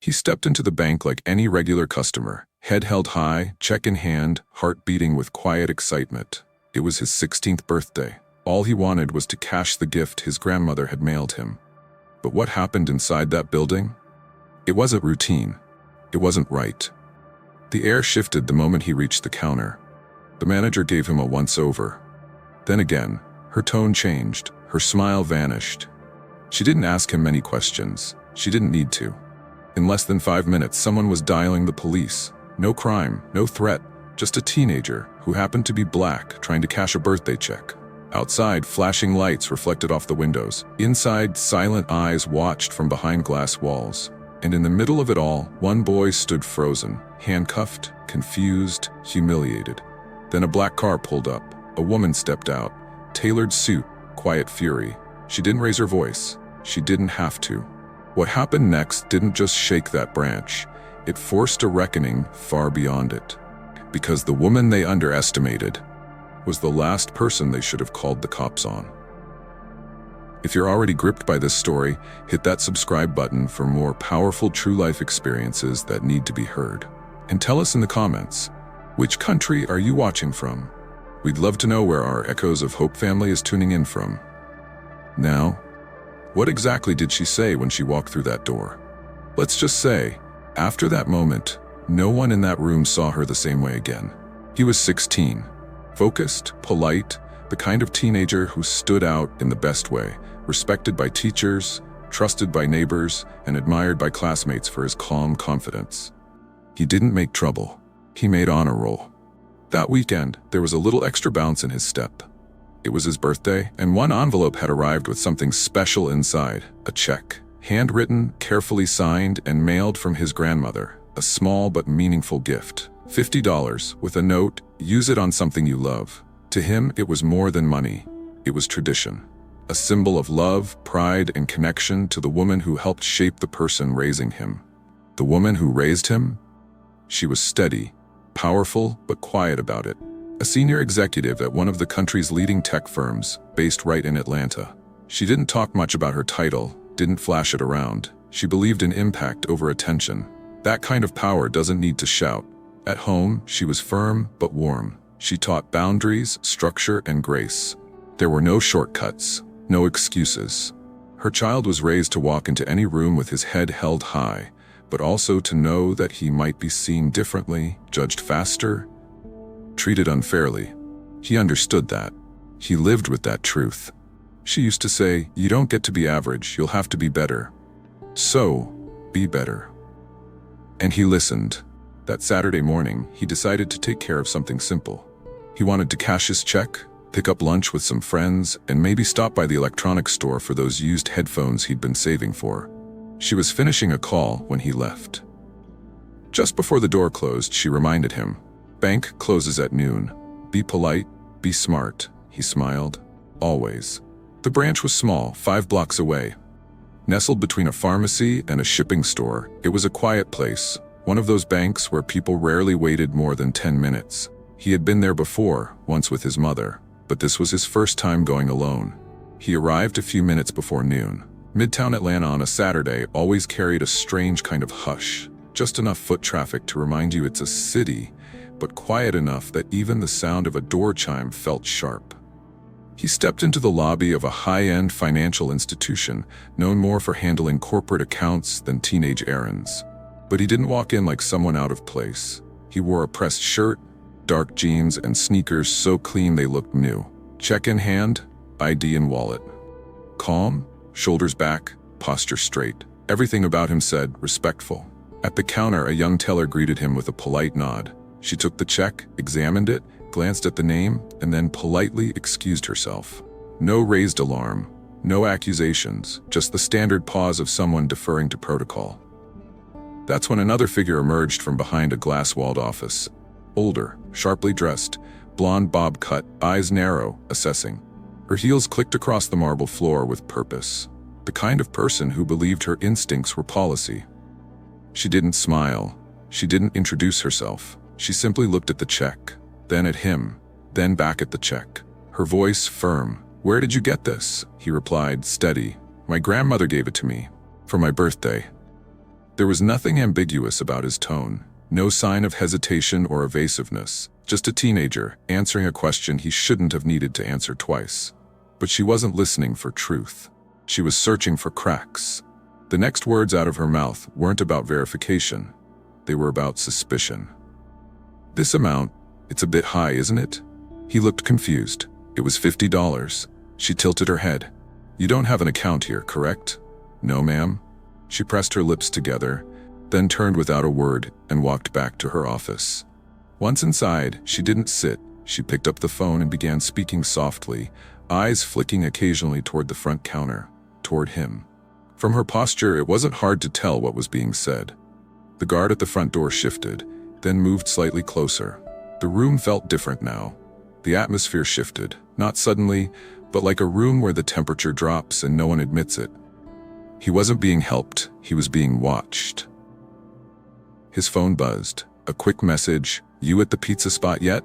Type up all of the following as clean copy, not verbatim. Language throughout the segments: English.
He stepped into the bank like any regular customer, head held high, check in hand, heart beating with quiet excitement. It was his 16th birthday. All he wanted was to cash the gift his grandmother had mailed him. But what happened inside that building? It wasn't routine. It wasn't right. The air shifted the moment he reached the counter. The manager gave him a once-over. Then again, her tone changed, her smile vanished. She didn't ask him many questions. She didn't need to. In less than 5 minutes, someone was dialing the police. No crime, no threat, just a teenager who happened to be black trying to cash a birthday check. Outside, flashing lights reflected off the windows. Inside, silent eyes watched from behind glass walls. And in the middle of it all, one boy stood frozen, handcuffed, confused, humiliated. Then a black car pulled up. A woman stepped out. Tailored suit, quiet fury. She didn't raise her voice. She didn't have to. What happened next didn't just shake that branch. It forced a reckoning far beyond it. Because the woman they underestimated was the last person they should have called the cops on. If you're already gripped by this story, hit that subscribe button for more powerful true life experiences that need to be heard. And tell us in the comments, which country are you watching from? We'd love to know where our Echoes of Hope family is tuning in from. Now, what exactly did she say when she walked through that door? Let's just say, after that moment, no one in that room saw her the same way again. He was 16, focused, polite, the kind of teenager who stood out in the best way, respected by teachers, trusted by neighbors, and admired by classmates for his calm confidence. He didn't make trouble. He made honor roll. That weekend, there was a little extra bounce in his step. It was his birthday, and one envelope had arrived with something special inside, a check. Handwritten, carefully signed, and mailed from his grandmother. A small but meaningful gift. $50, with a note, "Use it on something you love." To him, it was more than money. It was tradition. A symbol of love, pride, and connection to the woman who helped shape the person raising him. The woman who raised him? She was steady, powerful, but quiet about it. A senior executive at one of the country's leading tech firms, based right in Atlanta. She didn't talk much about her title, didn't flash it around. She believed in impact over attention. That kind of power doesn't need to shout. At home, she was firm but warm. She taught boundaries, structure, and grace. There were no shortcuts, no excuses. Her child was raised to walk into any room with his head held high, but also to know that he might be seen differently, judged faster, treated unfairly. He understood that. He lived with that truth. She used to say, "You don't get to be average, you'll have to be better. So, be better." And he listened. That Saturday morning, he decided to take care of something simple. He wanted to cash his check, pick up lunch with some friends, and maybe stop by the electronics store for those used headphones he'd been saving for. She was finishing a call when he left. Just before the door closed, she reminded him, "Bank closes at noon. Be polite, be smart," he smiled. Always. The branch was small, 5 blocks away. Nestled between a pharmacy and a shipping store, it was a quiet place, one of those banks where people rarely waited more than 10 minutes. He had been there before, once with his mother, but this was his first time going alone. He arrived a few minutes before noon. Midtown Atlanta on a Saturday always carried a strange kind of hush, just enough foot traffic to remind you it's a city, but quiet enough that even the sound of a door chime felt sharp. He stepped into the lobby of a high-end financial institution, known more for handling corporate accounts than teenage errands. But he didn't walk in like someone out of place. He wore a pressed shirt, dark jeans, and sneakers so clean they looked new. Check in hand, ID in wallet. Calm, shoulders back, posture straight. Everything about him said, respectful. At the counter, a young teller greeted him with a polite nod. She took the check, examined it, glanced at the name, and then politely excused herself. No raised alarm, no accusations, just the standard pause of someone deferring to protocol. That's when another figure emerged from behind a glass-walled office. Older, sharply dressed, blonde bob cut, eyes narrow, assessing. Her heels clicked across the marble floor with purpose. The kind of person who believed her instincts were policy. She didn't smile. She didn't introduce herself. She simply looked at the check, then at him, then back at the check. Her voice firm. "Where did you get this?" He replied, steady. "My grandmother gave it to me. For my birthday." There was nothing ambiguous about his tone, no sign of hesitation or evasiveness, just a teenager answering a question he shouldn't have needed to answer twice. But she wasn't listening for truth. She was searching for cracks. The next words out of her mouth weren't about verification. They were about suspicion. "This amount, it's a bit high, isn't it?" He looked confused. "It was $50. She tilted her head. "You don't have an account here, correct?" "No, ma'am." She pressed her lips together, then turned without a word and walked back to her office. Once inside, she didn't sit. She picked up the phone and began speaking softly, eyes flicking occasionally toward the front counter, toward him. From her posture, it wasn't hard to tell what was being said. The guard at the front door shifted, then moved slightly closer. The room felt different now. The atmosphere shifted, not suddenly, but like a room where the temperature drops and no one admits it. He wasn't being helped, he was being watched. His phone buzzed. A quick message, "You at the pizza spot yet?"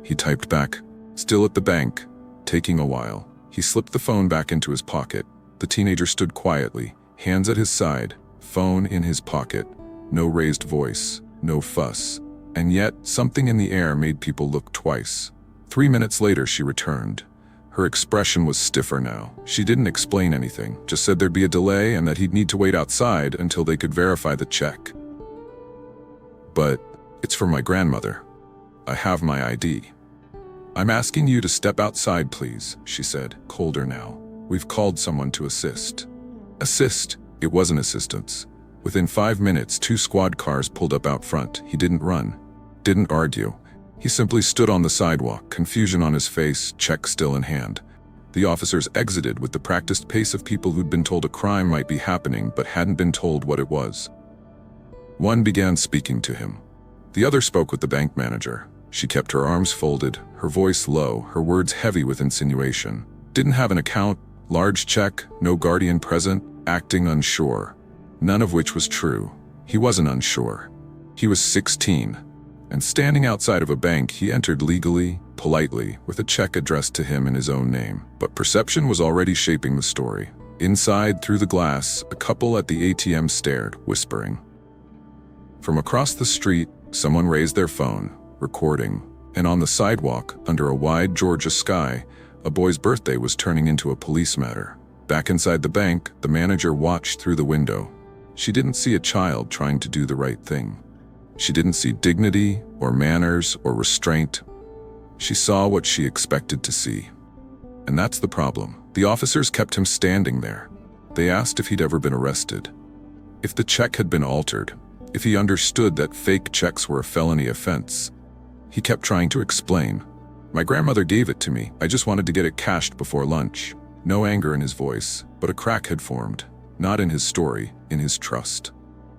He typed back, "Still at the bank. Taking a while." He slipped the phone back into his pocket. The teenager stood quietly, hands at his side, phone in his pocket. No raised voice, no fuss. And yet, something in the air made people look twice. 3 minutes later, she returned. Her expression was stiffer now. She didn't explain anything, just said there'd be a delay and that he'd need to wait outside until they could verify the check. "But it's for my grandmother. I have my ID." "I'm asking you to step outside, please," she said, colder now. "We've called someone to assist." Assist? It wasn't assistance. Within 5 minutes, 2 squad cars pulled up out front. He didn't run, didn't argue. He simply stood on the sidewalk, confusion on his face, check still in hand. The officers exited with the practiced pace of people who'd been told a crime might be happening but hadn't been told what it was. One began speaking to him. The other spoke with the bank manager. She kept her arms folded, her voice low, her words heavy with insinuation. Didn't have an account, large check, no guardian present, acting unsure. None of which was true. He wasn't unsure. He was 16. And standing outside of a bank, he entered legally, politely, with a check addressed to him in his own name. But perception was already shaping the story. Inside, through the glass, a couple at the ATM stared, whispering. From across the street, someone raised their phone, recording. And on the sidewalk, under a wide Georgia sky, a boy's birthday was turning into a police matter. Back inside the bank, the manager watched through the window. She didn't see a child trying to do the right thing. She didn't see dignity, or manners, or restraint. She saw what she expected to see. And that's the problem. The officers kept him standing there. They asked if he'd ever been arrested. If the check had been altered. If he understood that fake checks were a felony offense. He kept trying to explain. "My grandmother gave it to me. I just wanted to get it cashed before lunch." No anger in his voice, but a crack had formed. Not in his story, in his trust.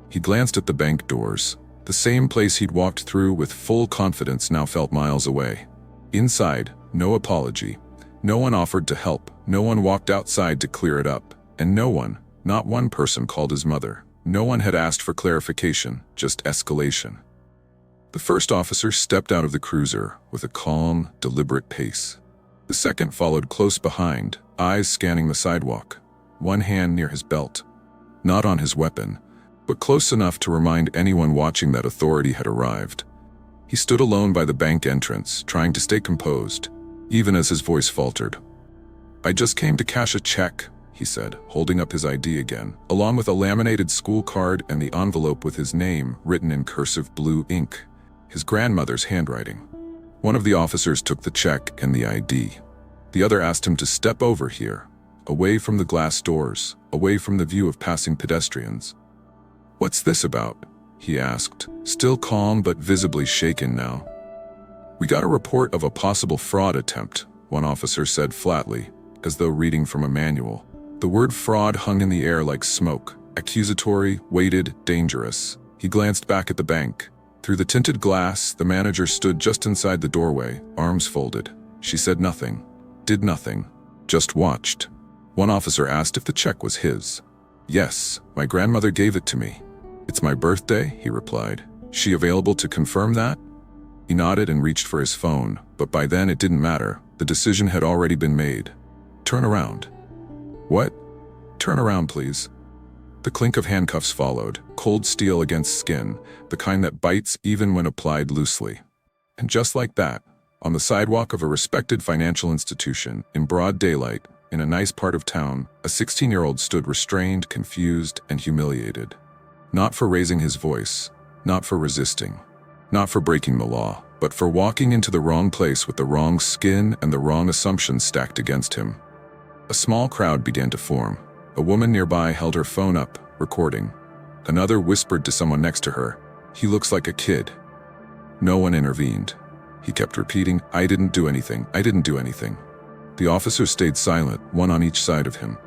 He glanced at the bank doors. The same place he'd walked through with full confidence now felt miles away. Inside, no apology. No one offered to help. No one walked outside to clear it up. And no one, not one person, called his mother. No one had asked for clarification, just escalation. The first officer stepped out of the cruiser with a calm, deliberate pace. The second followed close behind, eyes scanning the sidewalk, one hand near his belt. Not on his weapon, but close enough to remind anyone watching that authority had arrived. He stood alone by the bank entrance, trying to stay composed, even as his voice faltered. "I just came to cash a check," he said, holding up his ID again, along with a laminated school card and the envelope with his name written in cursive blue ink, his grandmother's handwriting. One of the officers took the check and the ID. The other asked him to step over here, away from the glass doors, away from the view of passing pedestrians. "What's this about?" he asked, still calm but visibly shaken now. "We got a report of a possible fraud attempt," one officer said flatly, as though reading from a manual. The word fraud hung in the air like smoke, accusatory, weighted, dangerous. He glanced back at the bank. Through the tinted glass, the manager stood just inside the doorway, arms folded. She said nothing, did nothing, just watched. One officer asked if the check was his. "Yes, my grandmother gave it to me." "It's my birthday," he replied. "She available to confirm that?" He nodded and reached for his phone, but by then it didn't matter. The decision had already been made. "Turn around." "What?" "Turn around, please." The clink of handcuffs followed, cold steel against skin, the kind that bites even when applied loosely. And just like that, on the sidewalk of a respected financial institution, in broad daylight, in a nice part of town, a 16-year-old stood restrained, confused, and humiliated. Not for raising his voice, not for resisting, not for breaking the law, but for walking into the wrong place with the wrong skin and the wrong assumptions stacked against him. A small crowd began to form. A woman nearby held her phone up, recording. Another whispered to someone next to her, "He looks like a kid." No one intervened. He kept repeating, "I didn't do anything, I didn't do anything." The officers stayed silent, one on each side of him.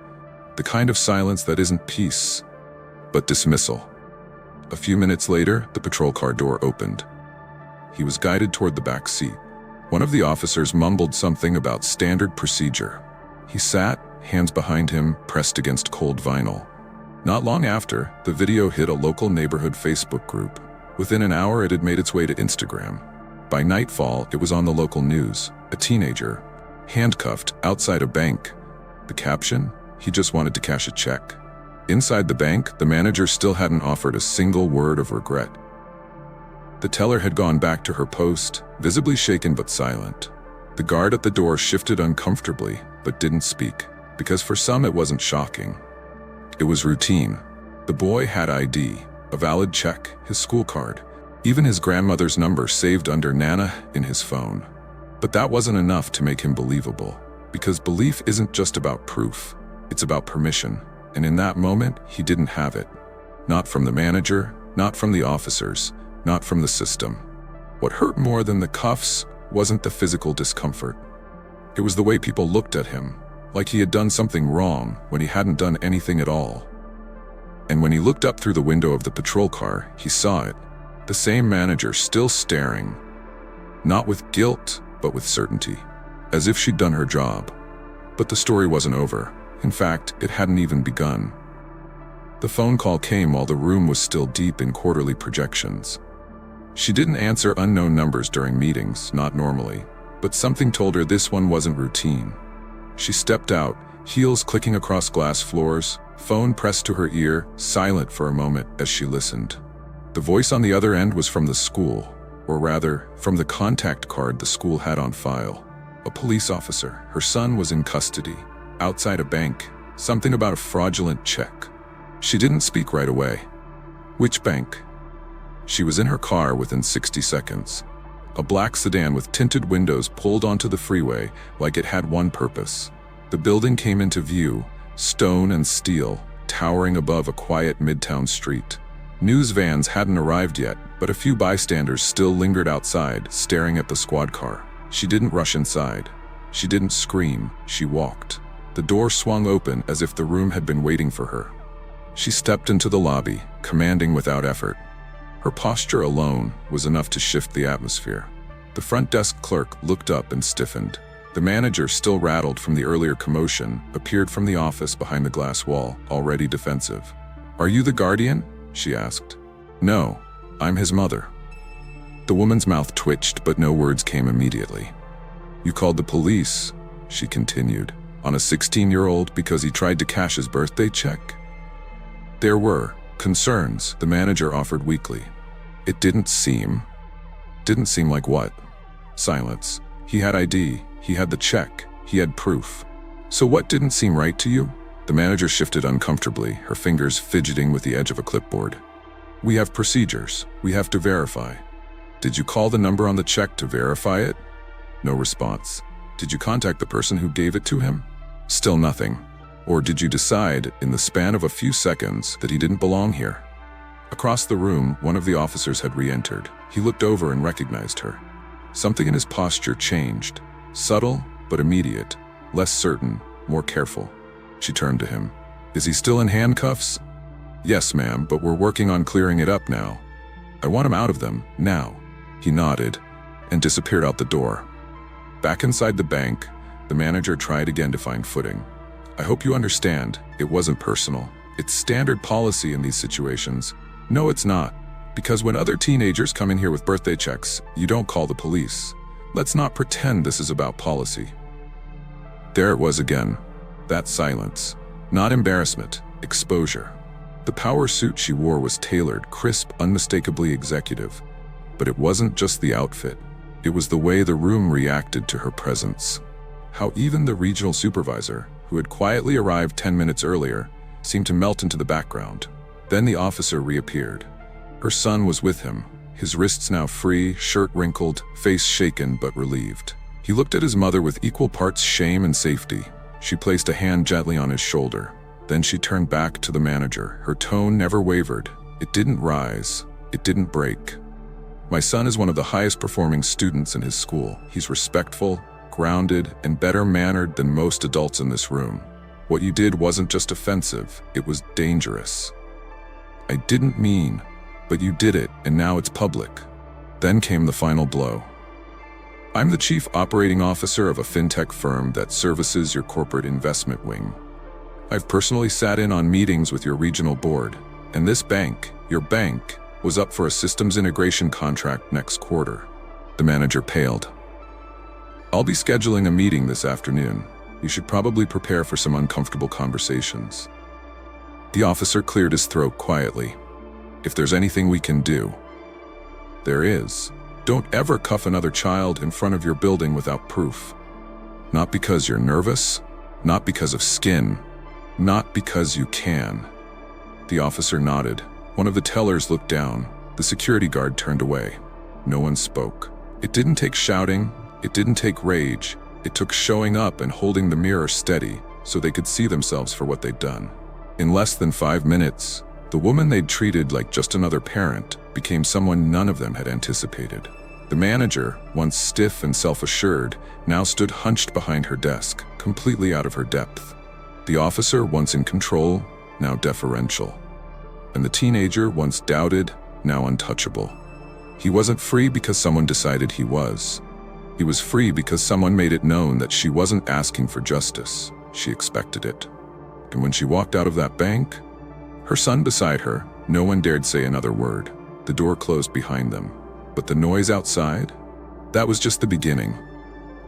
The kind of silence that isn't peace, but dismissal. A few minutes later, the patrol car door opened. He was guided toward the back seat. One of the officers mumbled something about standard procedure. He sat, hands behind him, pressed against cold vinyl. Not long after, the video hit a local neighborhood Facebook group. Within an hour, it had made its way to Instagram. By nightfall, it was on the local news. A teenager, handcuffed outside a bank. The caption? He just wanted to cash a check. Inside the bank, the manager still hadn't offered a single word of regret. The teller had gone back to her post, visibly shaken but silent. The guard at the door shifted uncomfortably, but didn't speak, because for some it wasn't shocking. It was routine. The boy had ID, a valid check, his school card, even his grandmother's number saved under Nana in his phone. But that wasn't enough to make him believable, because belief isn't just about proof, it's about permission. And in that moment, he didn't have it. Not from the manager, not from the officers, not from the system. What hurt more than the cuffs wasn't the physical discomfort. It was the way people looked at him, like he had done something wrong when he hadn't done anything at all. And when he looked up through the window of the patrol car, he saw it. The same manager still staring. Not with guilt, but with certainty. As if she'd done her job. But the story wasn't over. In fact, it hadn't even begun. The phone call came while the room was still deep in quarterly projections. She didn't answer unknown numbers during meetings, not normally, but something told her this one wasn't routine. She stepped out, heels clicking across glass floors, phone pressed to her ear, silent for a moment as she listened. The voice on the other end was from the school, or rather, from the contact card the school had on file. A police officer. Her son was in custody. Outside a bank, something about a fraudulent check. She didn't speak right away. Which bank? She was in her car within 60 seconds. A black sedan with tinted windows pulled onto the freeway like it had one purpose. The building came into view, stone and steel, towering above a quiet midtown street. News vans hadn't arrived yet, but a few bystanders still lingered outside, staring at the squad car. She didn't rush inside. She didn't scream. She walked. The door swung open as if the room had been waiting for her. She stepped into the lobby, commanding without effort. Her posture alone was enough to shift the atmosphere. The front desk clerk looked up and stiffened. The manager, still rattled from the earlier commotion, appeared from the office behind the glass wall, already defensive. "Are you the guardian?" she asked. "No, I'm his mother." The woman's mouth twitched, but no words came immediately. "You called the police," she continued, "on a 16-year-old because he tried to cash his birthday check?" There were concerns, the manager offered weakly. It didn't seem like what? Silence. He had ID, he had the check, he had proof. So what didn't seem right to you? The manager shifted uncomfortably, her fingers fidgeting with the edge of a clipboard. "We have procedures. We have to verify." "Did you call the number on the check to verify it?" No response. "Did you contact the person who gave it to him?" Still nothing. "Or did you decide, in the span of a few seconds, that he didn't belong here?" Across the room, one of the officers had re-entered. He looked over and recognized her. Something in his posture changed. Subtle, but immediate. Less certain, more careful. She turned to him. "Is he still in handcuffs?" "Yes, ma'am, but we're working on clearing it up now. I want him out of them, now." He nodded and disappeared out the door. Back inside the bank, the manager tried again to find footing. "I hope you understand, it wasn't personal. It's standard policy in these situations." "No, it's not. Because when other teenagers come in here with birthday checks, you don't call the police. Let's not pretend this is about policy." There it was again. That silence. Not embarrassment, exposure. The power suit she wore was tailored, crisp, unmistakably executive. But it wasn't just the outfit. It was the way the room reacted to her presence. How even the regional supervisor, who had quietly arrived 10 minutes earlier, seemed to melt into the background. Then the officer reappeared. Her son was with him, his wrists now free, shirt wrinkled, face shaken but relieved. He looked at his mother with equal parts shame and safety. She placed a hand gently on his shoulder. Then she turned back to the manager. Her tone never wavered. It didn't rise. It didn't break. My son is one of the highest performing students in his school. He's respectful, grounded, and better mannered than most adults in this room. What you did wasn't just offensive, it was dangerous. I didn't mean, but you did it, and now it's public. Then came the final blow. I'm the chief operating officer of a fintech firm that services your corporate investment wing. I've personally sat in on meetings with your regional board, and this bank, your bank, was up for a systems integration contract next quarter. The manager paled. I'll be scheduling a meeting this afternoon. You should probably prepare for some uncomfortable conversations. The officer cleared his throat quietly. If there's anything we can do, there is. Don't ever cuff another child in front of your building without proof. Not because you're nervous, not because of skin, not because you can. The officer nodded. One of the tellers looked down. The security guard turned away. No one spoke. It didn't take shouting. It didn't take rage. It took showing up and holding the mirror steady so they could see themselves for what they'd done. In less than 5 minutes, the woman they'd treated like just another parent became someone none of them had anticipated. The manager, once stiff and self-assured, now stood hunched behind her desk, completely out of her depth. The officer, once in control, now deferential. And the teenager, once doubted, now untouchable. He wasn't free because someone decided he was. He was free because someone made it known that she wasn't asking for justice. She expected it. And when she walked out of that bank, her son beside her, no one dared say another word. The door closed behind them. But the noise outside? That was just the beginning.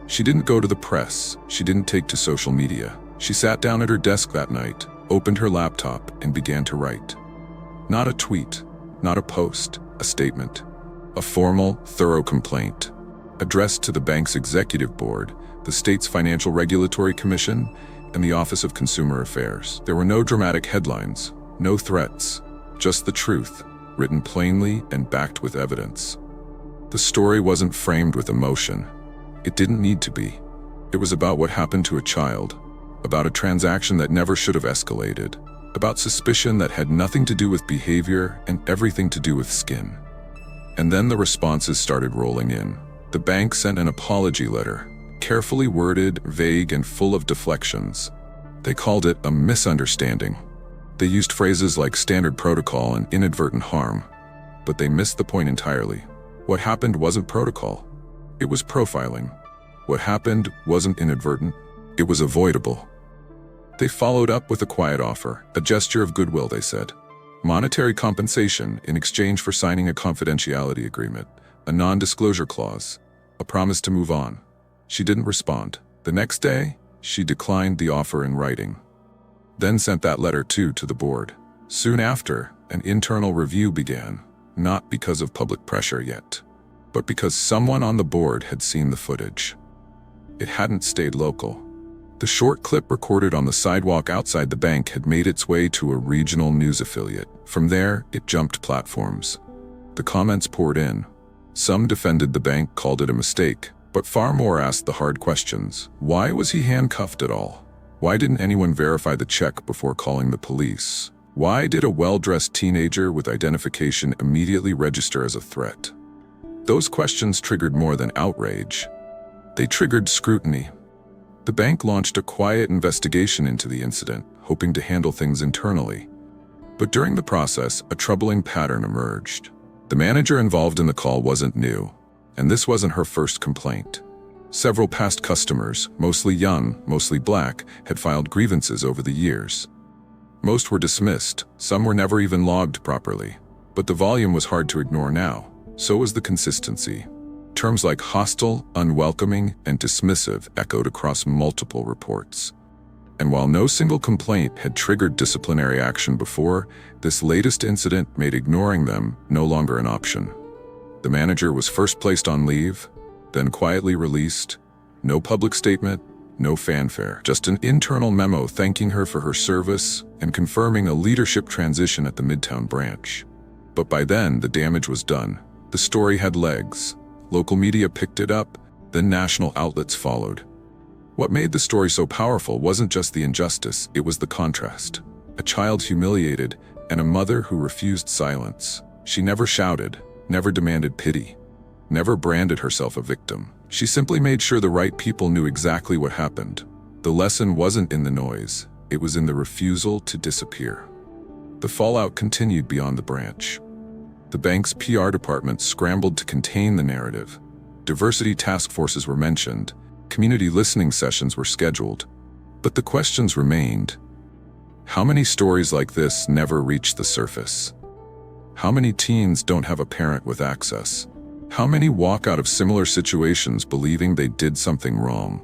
She didn't go to the press. She didn't take to social media. She sat down at her desk that night, opened her laptop, and began to write. Not a tweet, not a post, a statement. A formal, thorough complaint. Addressed to the bank's executive board, the state's Financial Regulatory Commission, and the Office of Consumer Affairs. There were no dramatic headlines, no threats, just the truth, written plainly and backed with evidence. The story wasn't framed with emotion. It didn't need to be. It was about what happened to a child, about a transaction that never should have escalated, about suspicion that had nothing to do with behavior and everything to do with skin. And then the responses started rolling in. The bank sent an apology letter, carefully worded, vague, and full of deflections. They called it a misunderstanding. They used phrases like standard protocol and inadvertent harm, but they missed the point entirely. What happened wasn't protocol. It was profiling. What happened wasn't inadvertent. It was avoidable. They followed up with a quiet offer, a gesture of goodwill, they said. Monetary compensation in exchange for signing a confidentiality agreement, a non-disclosure clause, a promise to move on. She didn't respond. The next day, she declined the offer in writing. Then sent that letter too to the board. Soon after, an internal review began, not because of public pressure yet, but because someone on the board had seen the footage. It hadn't stayed local. The short clip recorded on the sidewalk outside the bank had made its way to a regional news affiliate. From there, it jumped platforms. The comments poured in. Some defended the bank, called it a mistake, but far more asked the hard questions. Why was he handcuffed at all? Why didn't anyone verify the check before calling the police? Why did a well-dressed teenager with identification immediately register as a threat? Those questions triggered more than outrage. They triggered scrutiny. The bank launched a quiet investigation into the incident, hoping to handle things internally. But during the process, a troubling pattern emerged. The manager involved in the call wasn't new, and this wasn't her first complaint. Several past customers, mostly young, mostly black, had filed grievances over the years. Most were dismissed, some were never even logged properly. But the volume was hard to ignore now. So was the consistency. Terms like hostile, unwelcoming, and dismissive echoed across multiple reports. And while no single complaint had triggered disciplinary action before, this latest incident made ignoring them no longer an option. The manager was first placed on leave, then quietly released. No public statement, no fanfare, just an internal memo thanking her for her service and confirming a leadership transition at the Midtown branch. But by then, the damage was done. The story had legs. Local media picked it up, then national outlets followed. What made the story so powerful wasn't just the injustice, it was the contrast. A child humiliated, and a mother who refused silence. She never shouted, never demanded pity, never branded herself a victim. She simply made sure the right people knew exactly what happened. The lesson wasn't in the noise, it was in the refusal to disappear. The fallout continued beyond the branch. The bank's PR department scrambled to contain the narrative. Diversity task forces were mentioned, community listening sessions were scheduled. But the questions remained. How many stories like this never reach the surface? How many teens don't have a parent with access? How many walk out of similar situations believing they did something wrong?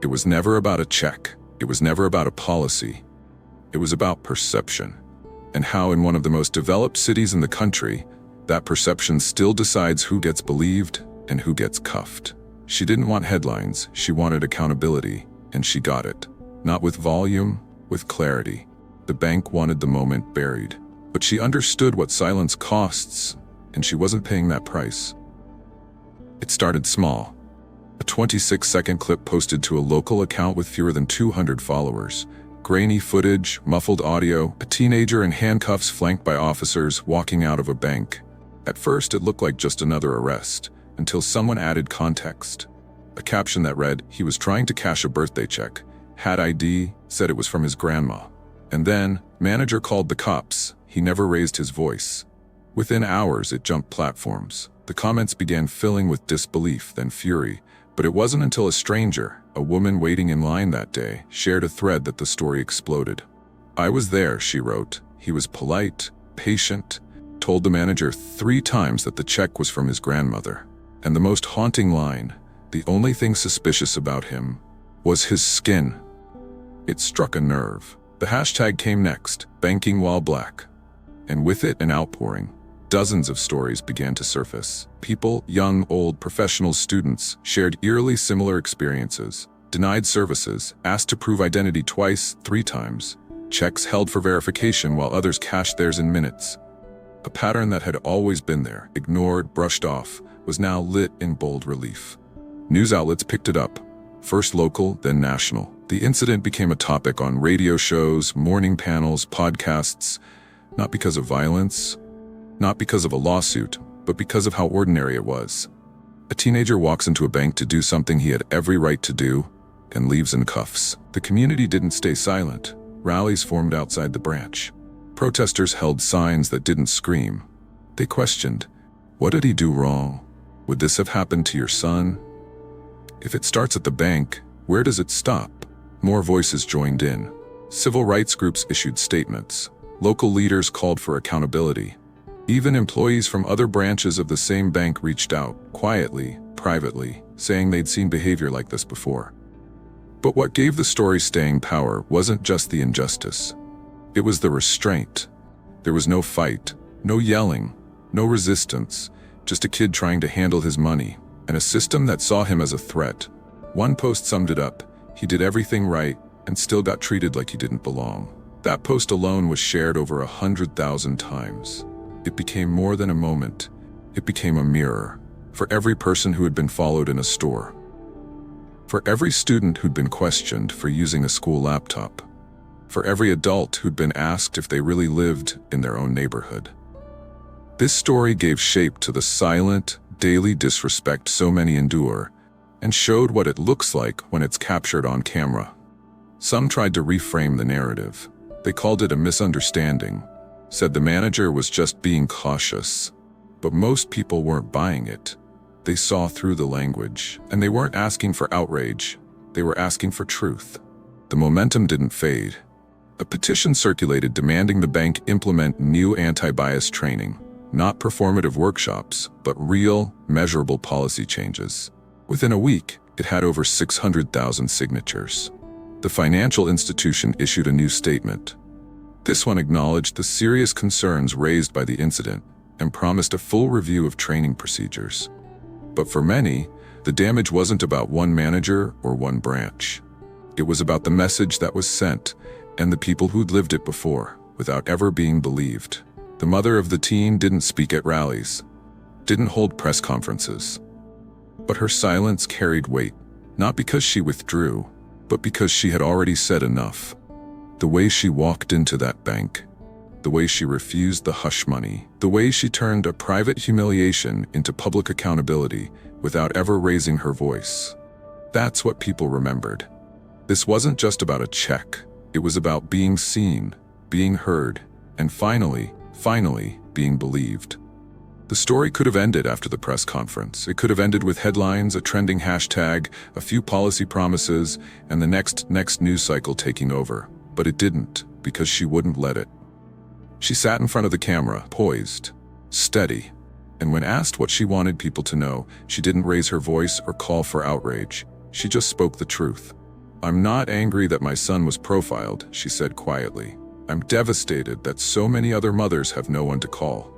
It was never about a check. It was never about a policy. It was about perception. And how in one of the most developed cities in the country, that perception still decides who gets believed and who gets cuffed. She didn't want headlines, she wanted accountability, and she got it. Not with volume, with clarity. The bank wanted the moment buried. But she understood what silence costs, and she wasn't paying that price. It started small. A 26-second clip posted to a local account with fewer than 200 followers. Grainy footage, muffled audio, a teenager in handcuffs flanked by officers walking out of a bank. At first, it looked like just another arrest, until someone added context. A caption that read, "He was trying to cash a birthday check, had ID, said it was from his grandma." And then, manager called the cops. He never raised his voice. Within hours, it jumped platforms. The comments began filling with disbelief, then fury. But it wasn't until a stranger, a woman waiting in line that day, shared a thread that the story exploded. "I was there," she wrote. "He was polite, patient, told the manager 3 times that the check was from his grandmother. And the most haunting line, the only thing suspicious about him, was his skin." It struck a nerve. The hashtag came next, banking while black. And with it, an outpouring. Dozens of stories began to surface. People, young, old, professionals, students, shared eerily similar experiences. Denied services, asked to prove identity twice, 3 times. Checks held for verification while others cashed theirs in minutes. A pattern that had always been there, ignored, brushed off, was now lit in bold relief. News outlets picked it up. First local, then national. The incident became a topic on radio shows, morning panels, podcasts, not because of violence, not because of a lawsuit, but because of how ordinary it was. A teenager walks into a bank to do something he had every right to do, and leaves in cuffs. The community didn't stay silent. Rallies formed outside the branch. Protesters held signs that didn't scream. They questioned, what did he do wrong? Would this have happened to your son? If it starts at the bank, where does it stop? More voices joined in. Civil rights groups issued statements. Local leaders called for accountability. Even employees from other branches of the same bank reached out, quietly, privately, saying they'd seen behavior like this before. But what gave the story staying power wasn't just the injustice. It was the restraint. There was no fight, no yelling, no resistance, just a kid trying to handle his money, and a system that saw him as a threat. One post summed it up. He did everything right and still got treated like he didn't belong. That post alone was shared over 100,000 times. It became more than a moment. It became a mirror for every person who had been followed in a store, for every student who'd been questioned for using a school laptop, for every adult who'd been asked if they really lived in their own neighborhood. This story gave shape to the silent, daily disrespect so many endure, and showed what it looks like when it's captured on camera. Some tried to reframe the narrative. They called it a misunderstanding, said the manager was just being cautious. But most people weren't buying it. They saw through the language, and they weren't asking for outrage. They were asking for truth. The momentum didn't fade. A petition circulated demanding the bank implement new anti-bias training, not performative workshops, but real, measurable policy changes. Within a week, it had over 600,000 signatures. The financial institution issued a new statement. This one acknowledged the serious concerns raised by the incident and promised a full review of training procedures. But for many, the damage wasn't about one manager or one branch. It was about the message that was sent and the people who'd lived it before, without ever being believed. The mother of the teen didn't speak at rallies, didn't hold press conferences. But her silence carried weight, not because she withdrew, but because she had already said enough. The way she walked into that bank, the way she refused the hush money, the way she turned a private humiliation into public accountability without ever raising her voice. That's what people remembered. This wasn't just about a check. It was about being seen, being heard, and finally being believed. The story could have ended after the press conference. It could have ended with headlines, a trending hashtag, a few policy promises, and the next news cycle taking over. But it didn't, because she wouldn't let it. She sat in front of the camera, poised, steady, and when asked what she wanted people to know, she didn't raise her voice or call for outrage. She just spoke the truth. "I'm not angry that my son was profiled," she said quietly. "I'm devastated that so many other mothers have no one to call."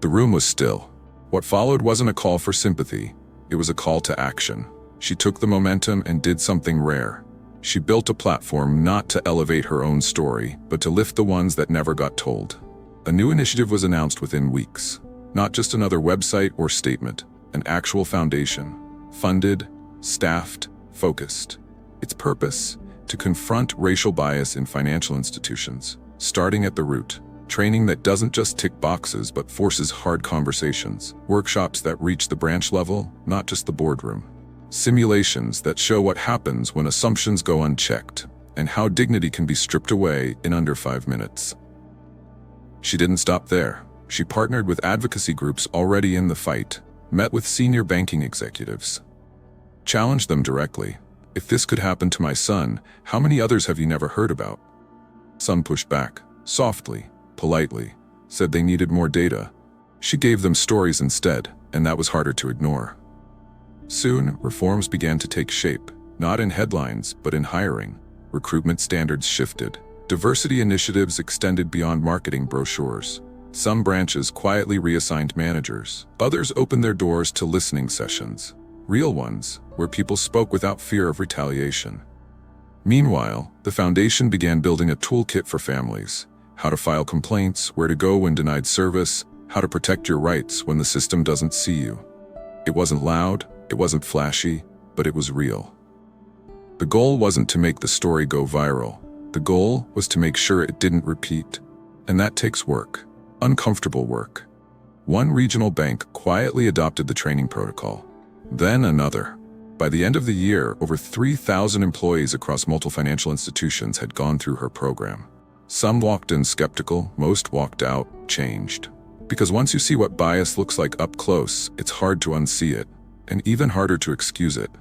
The room was still. What followed wasn't a call for sympathy. It was a call to action. She took the momentum and did something rare. She built a platform not to elevate her own story, but to lift the ones that never got told. A new initiative was announced within weeks. Not just another website or statement, an actual foundation. Funded, staffed, focused. Its purpose? To confront racial bias in financial institutions, starting at the root. Training that doesn't just tick boxes but forces hard conversations. Workshops that reach the branch level, not just the boardroom. Simulations that show what happens when assumptions go unchecked, and how dignity can be stripped away in under 5 minutes. She didn't stop there. She partnered with advocacy groups already in the fight, met with senior banking executives, challenged them directly. "If this could happen to my son, how many others have you never heard about?" Some pushed back, softly, politely, said they needed more data. She gave them stories instead, and that was harder to ignore. Soon, reforms began to take shape, not in headlines, but in hiring. Recruitment standards shifted. Diversity initiatives extended beyond marketing brochures. Some branches quietly reassigned managers. Others opened their doors to listening sessions. Real ones, where people spoke without fear of retaliation. Meanwhile, the foundation began building a toolkit for families. How to file complaints, where to go when denied service, how to protect your rights when the system doesn't see you. It wasn't loud, it wasn't flashy, but it was real. The goal wasn't to make the story go viral. The goal was to make sure it didn't repeat. And that takes work. Uncomfortable work. One regional bank quietly adopted the training protocol. Then another. By the end of the year, over 3,000 employees across multiple financial institutions had gone through her program. Some walked in skeptical, most walked out changed. Because once you see what bias looks like up close, it's hard to unsee it, and even harder to excuse it.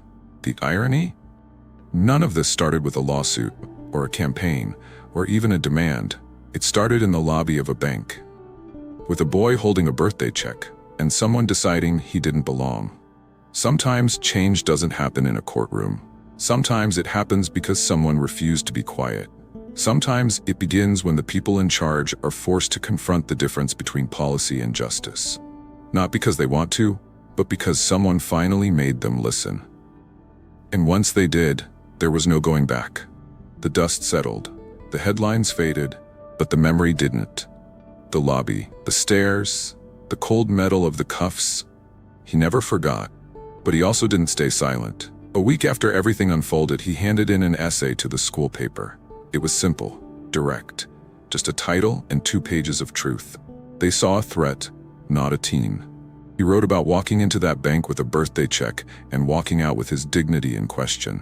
The irony? None of this started with a lawsuit, or a campaign, or even a demand. It started in the lobby of a bank, with a boy holding a birthday check, and someone deciding he didn't belong. Sometimes change doesn't happen in a courtroom. Sometimes it happens because someone refused to be quiet. Sometimes it begins when the people in charge are forced to confront the difference between policy and justice. Not because they want to, but because someone finally made them listen. And once they did, there was no going back. The dust settled, the headlines faded, but the memory didn't. The lobby, the stairs, the cold metal of the cuffs. He never forgot, but he also didn't stay silent. A week after everything unfolded, he handed in an essay to the school paper. It was simple, direct, just a title and 2 pages of truth. They saw a threat, not a teen. He wrote about walking into that bank with a birthday check and walking out with his dignity in question.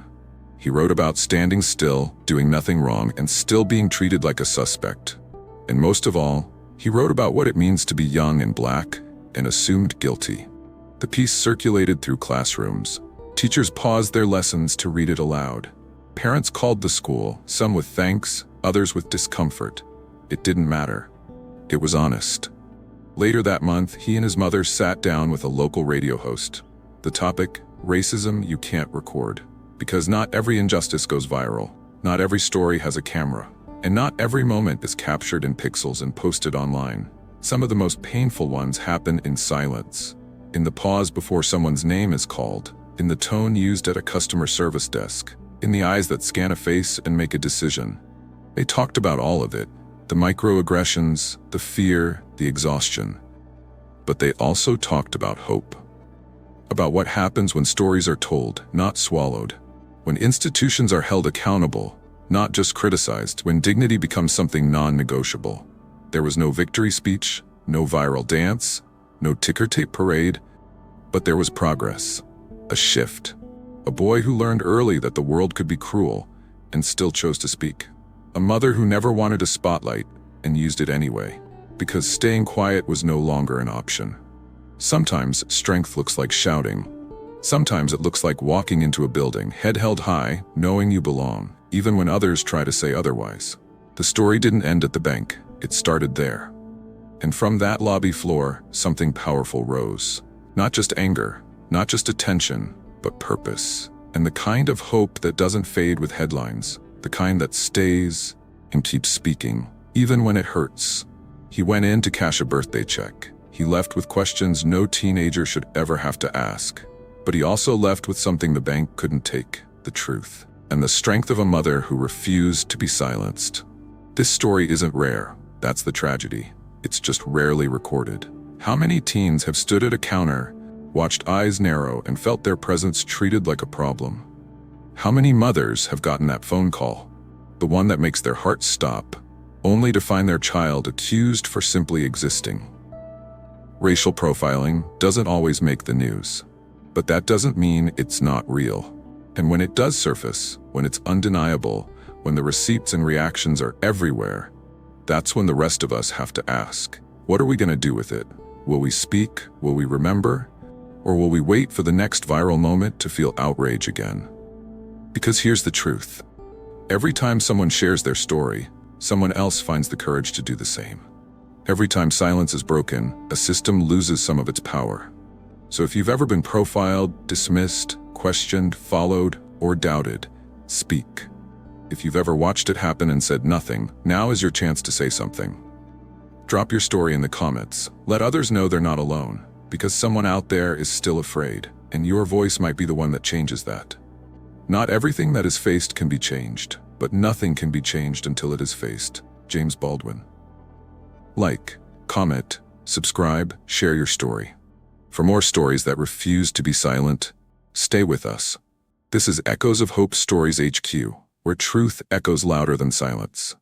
He wrote about standing still, doing nothing wrong, and still being treated like a suspect. And most of all, he wrote about what it means to be young and black and assumed guilty. The piece circulated through classrooms. Teachers paused their lessons to read it aloud. Parents called the school, some with thanks, others with discomfort. It didn't matter. It was honest. Later that month, he and his mother sat down with a local radio host. The topic, racism you can't record. Because not every injustice goes viral, not every story has a camera, and not every moment is captured in pixels and posted online. Some of the most painful ones happen in silence, in the pause before someone's name is called, in the tone used at a customer service desk, in the eyes that scan a face and make a decision. They talked about all of it, the microaggressions, the fear, the exhaustion. But they also talked about hope. About what happens when stories are told, not swallowed. When institutions are held accountable, not just criticized. When dignity becomes something non-negotiable. There was no victory speech, no viral dance, no ticker tape parade, but there was progress. A shift. A boy who learned early that the world could be cruel and still chose to speak. A mother who never wanted a spotlight and used it anyway, because staying quiet was no longer an option. Sometimes strength looks like shouting. Sometimes it looks like walking into a building, head held high, knowing you belong, even when others try to say otherwise. The story didn't end at the bank, it started there. And from that lobby floor, something powerful rose. Not just anger, not just attention, but purpose. And the kind of hope that doesn't fade with headlines, the kind that stays and keeps speaking, even when it hurts. He went in to cash a birthday check. He left with questions no teenager should ever have to ask. But he also left with something the bank couldn't take, the truth, and the strength of a mother who refused to be silenced. This story isn't rare, that's the tragedy. It's just rarely recorded. How many teens have stood at a counter, watched eyes narrow, and felt their presence treated like a problem? How many mothers have gotten that phone call, the one that makes their heart stop, only to find their child accused for simply existing? Racial profiling doesn't always make the news, but that doesn't mean it's not real. And when it does surface, when it's undeniable, when the receipts and reactions are everywhere, that's when the rest of us have to ask, what are we going to do with it? Will we speak? Will we remember? Or will we wait for the next viral moment to feel outrage again? Because here's the truth. Every time someone shares their story, someone else finds the courage to do the same. Every time silence is broken, a system loses some of its power. So if you've ever been profiled, dismissed, questioned, followed, or doubted, speak. If you've ever watched it happen and said nothing, now is your chance to say something. Drop your story in the comments. Let others know they're not alone, because someone out there is still afraid, and your voice might be the one that changes that. Not everything that is faced can be changed, but nothing can be changed until it is faced. James Baldwin. Like, comment, subscribe, share your story. For more stories that refuse to be silent, stay with us. This is Echoes of Hope Stories HQ, where truth echoes louder than silence.